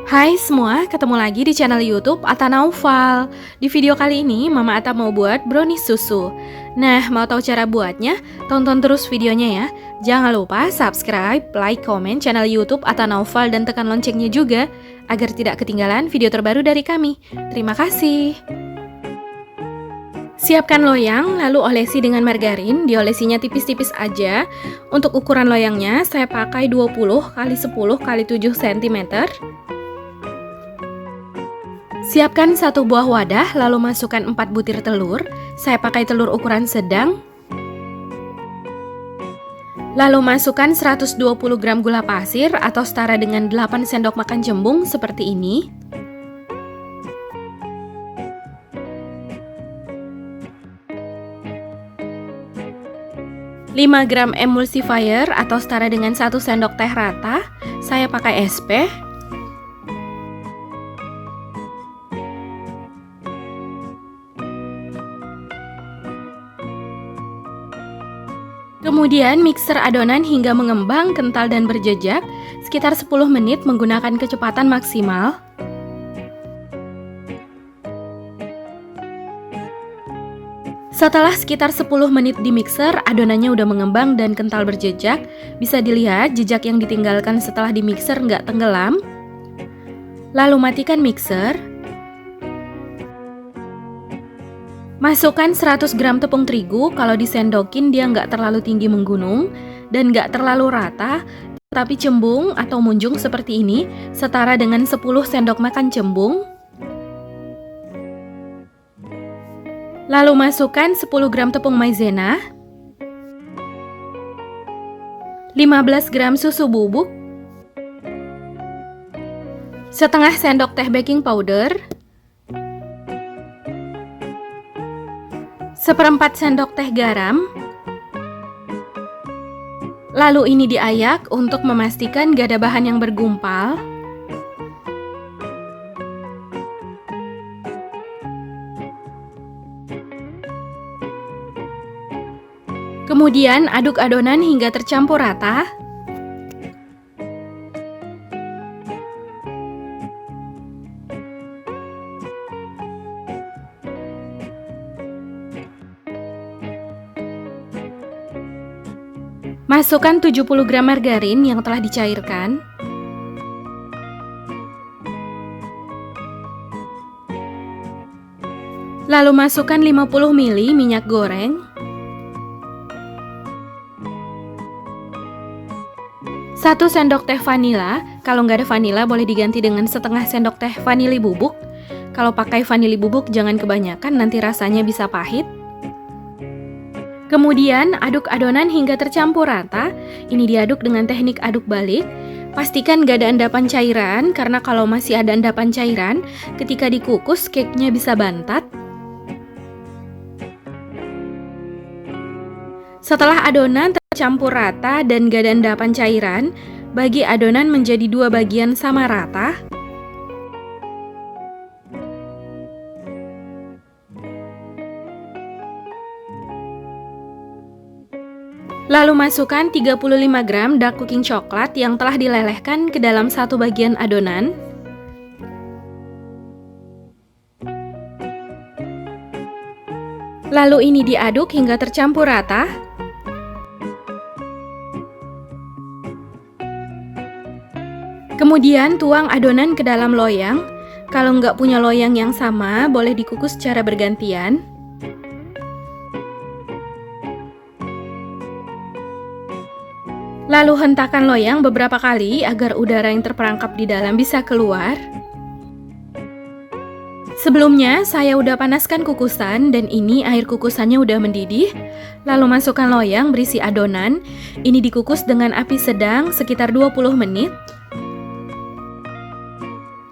Hai semua, ketemu lagi di channel YouTube Atta Naufal. Di video kali ini, Mama Atta mau buat brownies susu. Nah, mau tahu cara buatnya? Tonton terus videonya ya. Jangan lupa subscribe, like, komen channel YouTube Atta Naufal dan tekan loncengnya juga, agar tidak ketinggalan video terbaru dari kami. Terima kasih. Siapkan loyang, lalu olesi dengan margarin, diolesinya tipis-tipis aja. Untuk ukuran loyangnya, saya pakai 20 x 10 x 7 cm. Siapkan satu buah wadah, lalu masukkan 4 butir telur. Saya pakai telur ukuran sedang. Lalu masukkan 120 gram gula pasir atau setara dengan 8 sendok makan jembung seperti ini. Lima gram emulsifier atau setara dengan 1 sendok teh rata. Saya pakai SP. Kemudian mixer adonan hingga mengembang, kental dan berjejak, sekitar 10 menit menggunakan kecepatan maksimal. Setelah sekitar 10 menit di mixer, adonannya udah mengembang dan kental berjejak. Bisa dilihat jejak yang ditinggalkan setelah di mixer nggak tenggelam. Lalu matikan mixer. Masukkan 100 gram tepung terigu, kalau disendokin dia nggak terlalu tinggi menggunung dan nggak terlalu rata, tapi cembung atau munjung seperti ini, setara dengan 10 sendok makan cembung. Lalu masukkan 10 gram tepung maizena, 15 gram susu bubuk, setengah sendok teh baking powder, 1/4 sendok teh garam. Lalu ini diayak untuk memastikan gak ada bahan yang bergumpal. Kemudian aduk adonan hingga tercampur rata. Masukkan 70 gram margarin yang telah dicairkan. Lalu masukkan 50 ml minyak goreng. 1 sendok teh vanila, kalau nggak ada vanila boleh diganti dengan setengah sendok teh vanili bubuk. Kalau pakai vanili bubuk jangan kebanyakan, nanti rasanya bisa pahit. Kemudian aduk adonan hingga tercampur rata. Ini diaduk dengan teknik aduk balik. Pastikan gak ada endapan cairan, karena kalau masih ada endapan cairan, ketika dikukus cake-nya bisa bantat. Setelah adonan tercampur rata dan gak ada endapan cairan, bagi adonan menjadi 2 bagian sama rata. Lalu masukkan 35 gram dark cooking coklat yang telah dilelehkan ke dalam satu bagian adonan. Lalu ini diaduk hingga tercampur rata. Kemudian tuang adonan ke dalam loyang. Kalau nggak punya loyang yang sama, boleh dikukus secara bergantian. Lalu hentakan loyang beberapa kali agar udara yang terperangkap di dalam bisa keluar. Sebelumnya saya udah panaskan kukusan dan ini air kukusannya udah mendidih. Lalu masukkan loyang berisi adonan. Ini dikukus dengan api sedang sekitar 20 menit.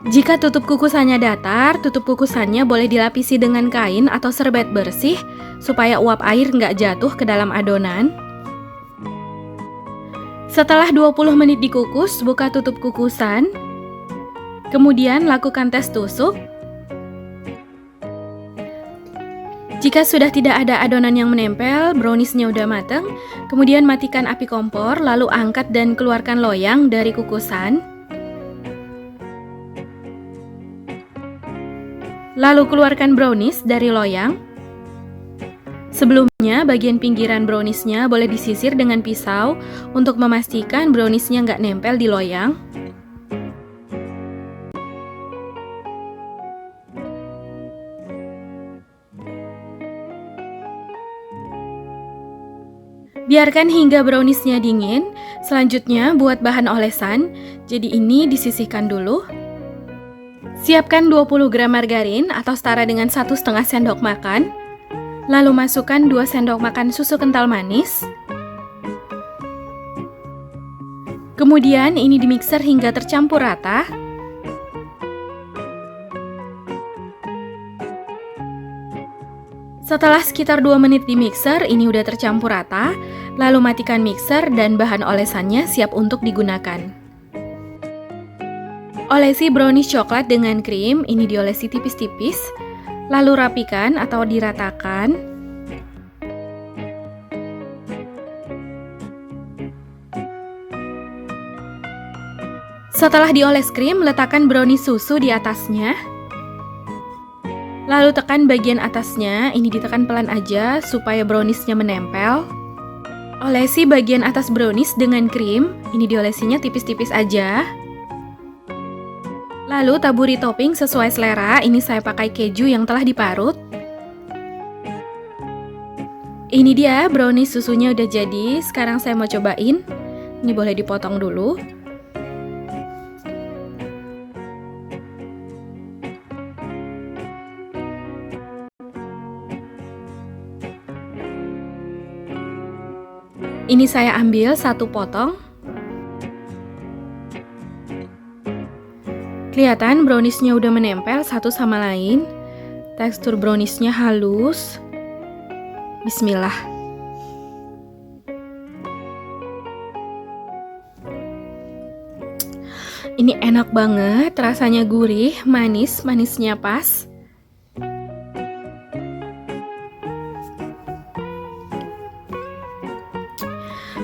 Jika tutup kukusannya datar, tutup kukusannya boleh dilapisi dengan kain atau serbet bersih supaya uap air nggak jatuh ke dalam adonan. Setelah 20 menit dikukus, buka tutup kukusan. Kemudian lakukan tes tusuk. Jika sudah tidak ada adonan yang menempel, browniesnya udah mateng. Kemudian matikan api kompor, lalu angkat dan keluarkan loyang dari kukusan. Lalu keluarkan brownies dari loyang. Sebelumnya, bagian pinggiran browniesnya boleh disisir dengan pisau untuk memastikan browniesnya nggak nempel di loyang. Biarkan hingga browniesnya dingin. Selanjutnya buat bahan olesan. Jadi ini disisihkan dulu. Siapkan 20 gram margarin atau setara dengan 1,5 sendok makan. Lalu masukkan 2 sendok makan susu kental manis. Kemudian ini dimixer hingga tercampur rata. Setelah sekitar 2 menit di mixer, ini udah tercampur rata. Lalu matikan mixer dan bahan olesannya siap untuk digunakan. Olesi brownies coklat dengan krim, ini diolesi tipis-tipis. Lalu rapikan atau diratakan. Setelah dioles krim, letakkan brownies susu di atasnya. Lalu tekan bagian atasnya, ini ditekan pelan aja supaya browniesnya menempel. Olesi bagian atas brownies dengan krim, ini diolesinya tipis-tipis aja. Lalu taburi topping sesuai selera, ini saya pakai keju yang telah diparut. Ini dia brownies susunya udah jadi, sekarang saya mau cobain. Ini boleh dipotong dulu. Ini saya ambil 1 potong. Kelihatan browniesnya udah menempel satu sama lain. Tekstur browniesnya halus. Bismillah. Ini enak banget, rasanya gurih, manis, manisnya pas.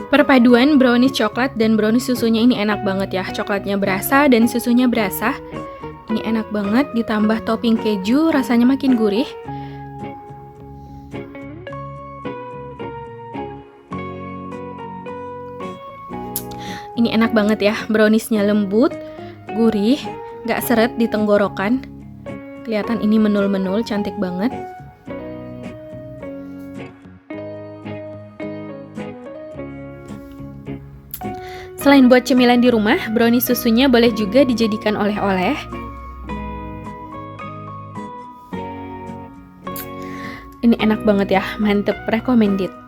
Perpaduan brownies coklat dan brownies susunya ini enak banget ya. Coklatnya berasa dan susunya berasa. Ini enak banget, ditambah topping keju rasanya makin gurih. Ini enak banget ya, browniesnya lembut, gurih, gak seret di tenggorokan. Kelihatan ini menul-menul, cantik banget. Selain buat cemilan di rumah, brownies susunya boleh juga dijadikan oleh-oleh. Ini enak banget ya, mantep, recommended.